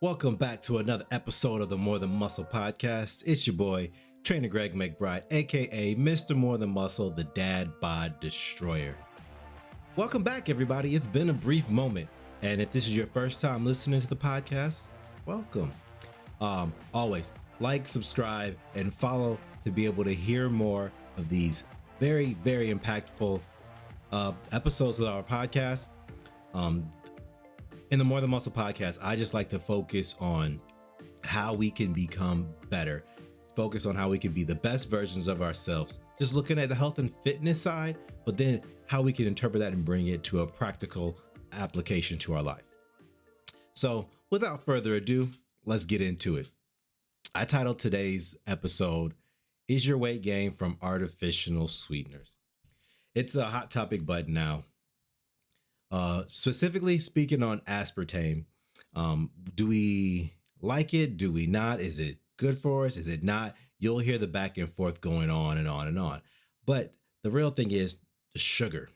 Welcome back to another episode of the More Than Muscle podcast. It's your boy, Trainer Greg McBride, aka Mr. More Than Muscle, the Dad Bod Destroyer. Welcome back, everybody. It's been a brief moment, and if this is your first time listening to the podcast, welcome. Always like, subscribe, and follow to be able to hear more of these very, very impactful episodes of our podcast. In the More Than Muscle podcast, I just like to focus on how we can become better, focus on how we can be the best versions of ourselves, just looking at the health and fitness side, but then how we can interpret that and bring it to a practical application to our life. So without further ado, let's get into it. I titled today's episode, Is Your Weight Gain from Artificial Sweeteners? It's a hot topic button now. Specifically speaking on aspartame, do we like it? Do we not? Is it good for us? Is it not? You'll hear the back and forth going on and on and on. But the real thing is the sugar.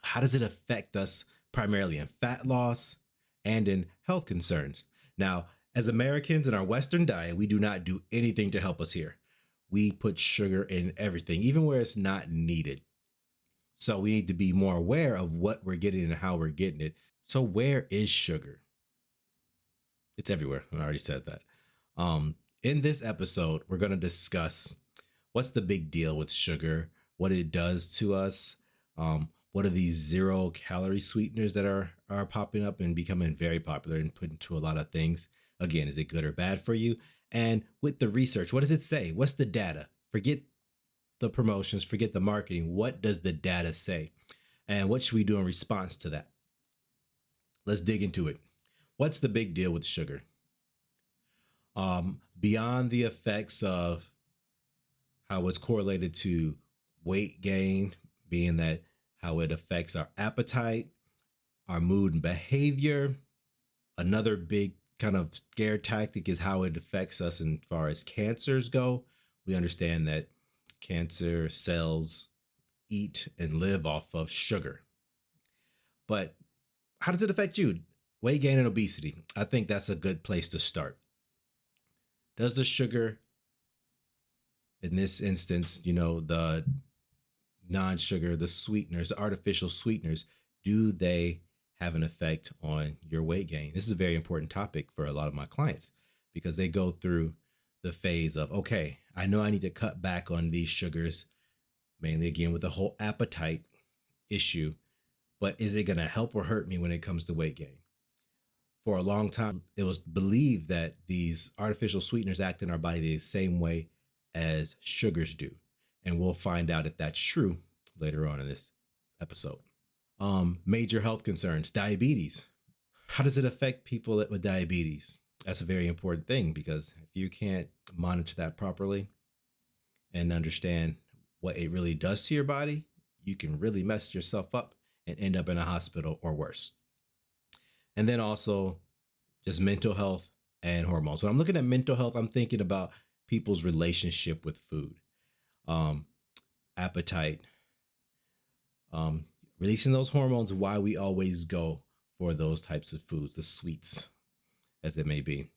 How does it affect us primarily in fat loss and in health concerns? Now, as Americans in our Western diet, we do not do anything to help us here. We put sugar in everything, even where it's not needed. So we need to be more aware of what we're getting and how we're getting it. So where is sugar? It's everywhere. I already said that. In this episode, we're going to discuss what's the big deal with sugar, what it does to us, what are these 0-calorie sweeteners that are popping up and becoming very popular and put into a lot of things. Again, is it good or bad for you? And with the research, what does it say? What's the data? Forget the promotions, forget the marketing. What does the data say? And what should we do in response to that? Let's dig into it. What's the big deal with sugar? Beyond the effects of how it's correlated to weight gain, being that how it affects our appetite, our mood and behavior. Another big kind of scare tactic is how it affects us as far as cancers go. We understand that cancer cells eat and live off of sugar. But how does it affect you? Weight gain and obesity. I think that's a good place to start. Does the sugar, in this instance, the non-sugar, the sweeteners, the artificial sweeteners, do they have an effect on your weight gain? This is a very important topic for a lot of my clients because they go through the phase of, okay, I know I need to cut back on these sugars, mainly again with the whole appetite issue, but is it going to help or hurt me when it comes to weight gain? For a long time, it was believed that these artificial sweeteners act in our body the same way as sugars do. And we'll find out if that's true later on in this episode. Major health concerns, diabetes. How does it affect people with diabetes? That's a very important thing because if you can't monitor that properly and understand what it really does to your body, you can really mess yourself up and end up in a hospital or worse. And then also just mental health and hormones. When I'm looking at mental health, I'm thinking about people's relationship with food, appetite, releasing those hormones, why we always go for those types of foods, the sweets, as it may be.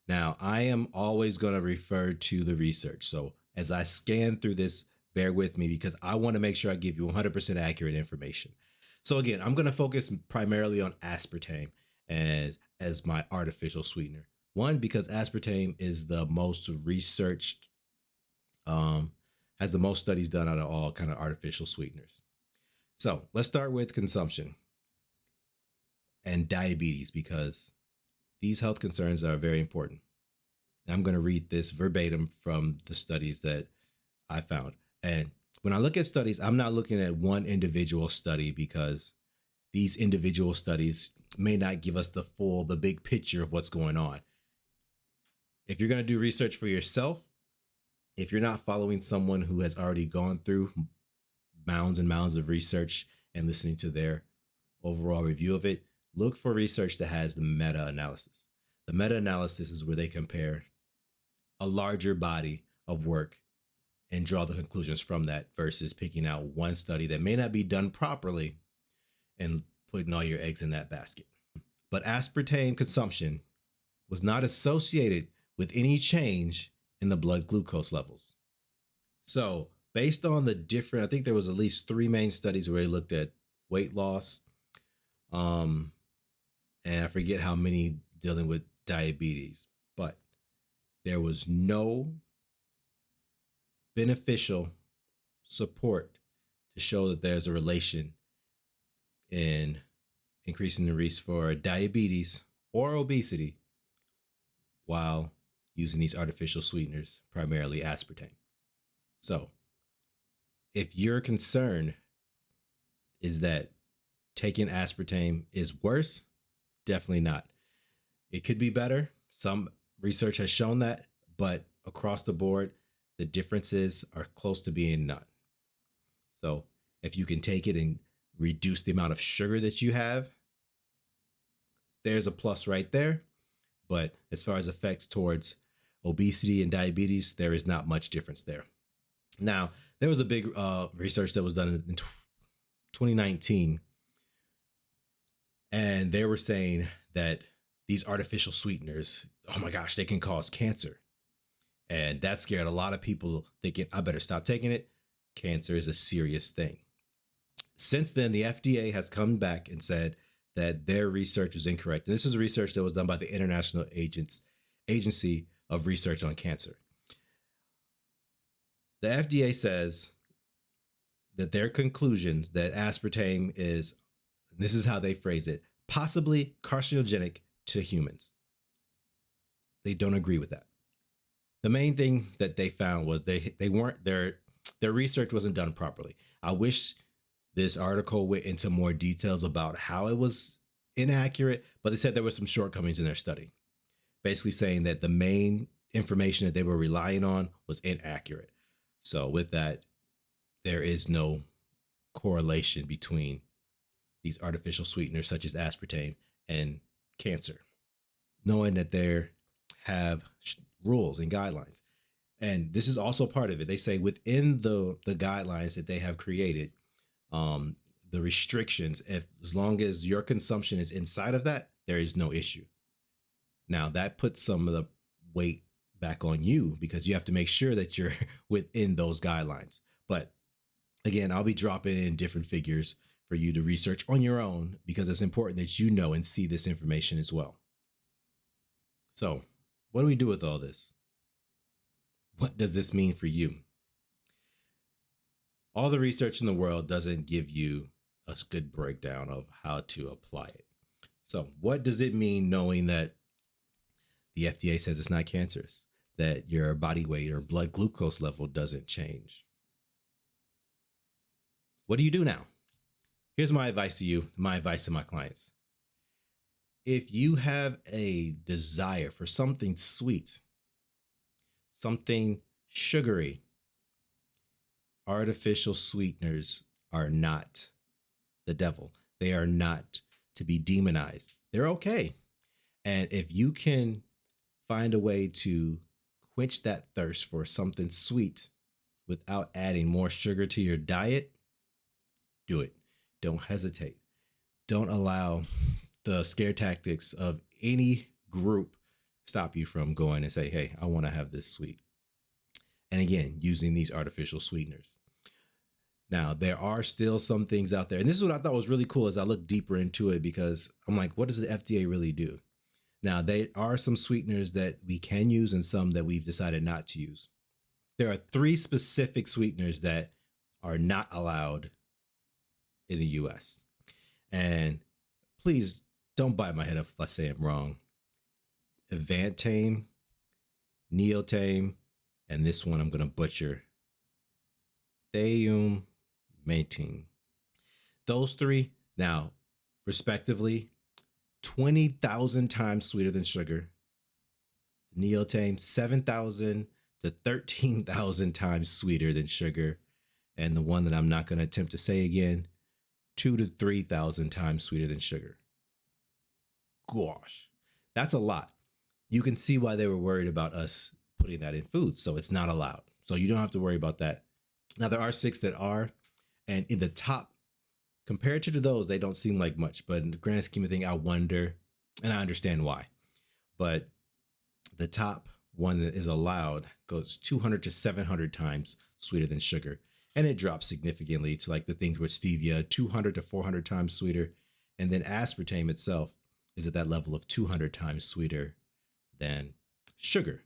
Now, I am always going to refer to the research. So as I scan through this, bear with me because I want to make sure I give you 100% accurate information. So again, I'm going to focus primarily on aspartame as my artificial sweetener. One, because aspartame is the most researched, has the most studies done out of all kind of artificial sweeteners. So let's start with consumption and diabetes because these health concerns are very important. And I'm going to read this verbatim from the studies that I found. And when I look at studies, I'm not looking at one individual study because these individual studies may not give us the big picture of what's going on. If you're going to do research for yourself, if you're not following someone who has already gone through mounds and mounds of research and listening to their overall review of it, look for research that has the meta-analysis. The meta-analysis is where they compare a larger body of work and draw the conclusions from that versus picking out one study that may not be done properly and putting all your eggs in that basket. But aspartame consumption was not associated with any change in the blood glucose levels. So, based on the different, I think there was at least three main studies where they looked at weight loss, um, and I forget how many dealing with diabetes, but there was no beneficial support to show that there's a relation in increasing the risk for diabetes or obesity while using these artificial sweeteners, primarily aspartame. So, if your concern is that taking aspartame is worse, definitely not. It could be better. Some research has shown that, but across the board, the differences are close to being none. So, if you can take it and reduce the amount of sugar that you have, there's a plus right there. But as far as effects towards obesity and diabetes, there is not much difference there. Now, there was a big research that was done in 2019, and they were saying that these artificial sweeteners, oh my gosh, they can cause cancer. And that scared a lot of people thinking, I better stop taking it. Cancer is a serious thing. Since then, the FDA has come back and said that their research was incorrect. And this is research that was done by the International Agency of Research on Cancer. The FDA says that their conclusions that aspartame is, this is how they phrase it, possibly carcinogenic to humans. They don't agree with that. The main thing that they found was they weren't their research wasn't done properly. I wish this article went into more details about how it was inaccurate, but they said there were some shortcomings in their study, basically saying that the main information that they were relying on was inaccurate. So with that, there is no correlation between these artificial sweeteners such as aspartame and cancer, knowing that there have rules and guidelines. And this is also part of it. They say within the guidelines that they have created, the restrictions, if as long as your consumption is inside of that, there is no issue. Now that puts some of the weight back on you because you have to make sure that you're within those guidelines. But again, I'll be dropping in different figures for you to research on your own because it's important that you know and see this information as well. So, what do we do with all this? What does this mean for you? All the research in the world doesn't give you a good breakdown of how to apply it. So, what does it mean knowing that the FDA says it's not cancerous, that your body weight or blood glucose level doesn't change? What do you do now? Here's my advice to you, my advice to my clients. If you have a desire for something sweet, something sugary, artificial sweeteners are not the devil. They are not to be demonized. They're okay. And if you can find a way to quench that thirst for something sweet without adding more sugar to your diet, do it. Don't hesitate. Don't allow the scare tactics of any group stop you from going and say, hey, I want to have this sweet. And again, using these artificial sweeteners. Now, there are still some things out there. And this is what I thought was really cool as I looked deeper into it, because I'm like, what does the FDA really do? Now, there are some sweeteners that we can use and some that we've decided not to use. There are 3 specific sweeteners that are not allowed in the US. And please don't bite my head off if I say I'm wrong. Evantame, Neotame, and this one I'm going to butcher. Theumantine. Those 3, now, respectively, 20,000 times sweeter than sugar. Neotame, 7,000 to 13,000 times sweeter than sugar. And the one that I'm not going to attempt to say again, 2,000 to 3,000 times sweeter than sugar. Gosh, that's a lot. You can see why they were worried about us putting that in food. So it's not allowed. So you don't have to worry about that. Now, there are 6 that are, and in the top, compared to those, they don't seem like much. But in the grand scheme of things, I wonder, and I understand why. But The top one that is allowed goes 200 to 700 times sweeter than sugar. And it drops significantly to like the things with stevia, 200 to 400 times sweeter. And then aspartame itself is at that level of 200 times sweeter than sugar.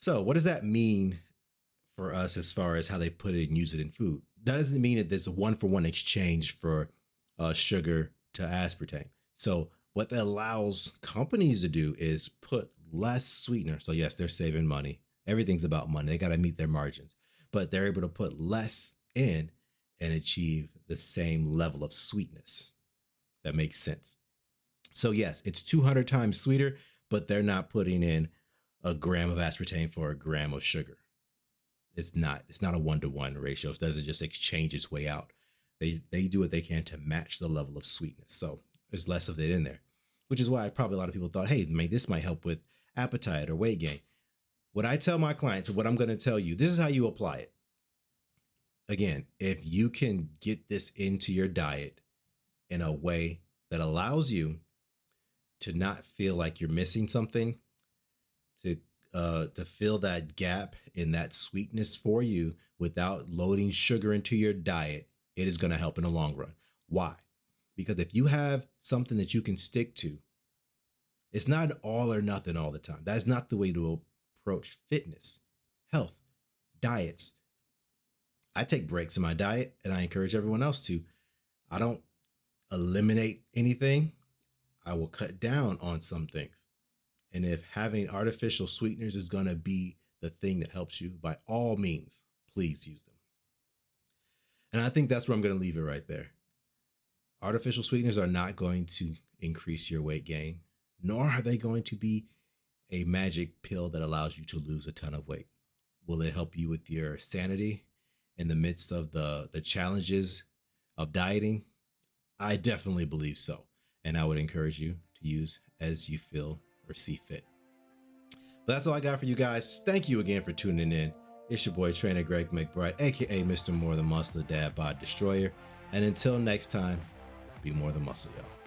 So, what does that mean for us as far as how they put it and use it in food? That doesn't mean that there's a one for one exchange for sugar to aspartame. So, what that allows companies to do is put less sweetener. So, yes, they're saving money. Everything's about money. They got to meet their margins, but they're able to put less in and achieve the same level of sweetness. That makes sense. So, yes, it's 200 times sweeter, but they're not putting in a gram of aspartame for a gram of sugar. It's not a 1-to-1 ratio. It doesn't just exchange its way out. They do what they can to match the level of sweetness. So there's less of it in there, which is why probably a lot of people thought, hey, this might help with appetite or weight gain. What I tell my clients, and what I'm going to tell you, this is how you apply it. Again, if you can get this into your diet in a way that allows you to not feel like you're missing something, to fill that gap in that sweetness for you without loading sugar into your diet, it is going to help in the long run. Why? Because if you have something that you can stick to, it's not all or nothing all the time. That's not the way to approach fitness, health, diets. I take breaks in my diet, and I encourage everyone else to. I don't eliminate anything. I will cut down on some things. And if having artificial sweeteners is going to be the thing that helps you, by all means, please use them. And I think that's where I'm going to leave it right there. Artificial sweeteners are not going to increase your weight gain, nor are they going to be a magic pill that allows you to lose a ton of weight. Will it help you with your sanity in the midst of the challenges of dieting? I definitely believe so. And I would encourage you to use as you feel or see fit. But that's all I got for you guys. Thank you again for tuning in. It's your boy, Trainer Greg McBride, aka Mr. More Than Muscle, Dad Bod Destroyer. And until next time, be more than muscle, y'all.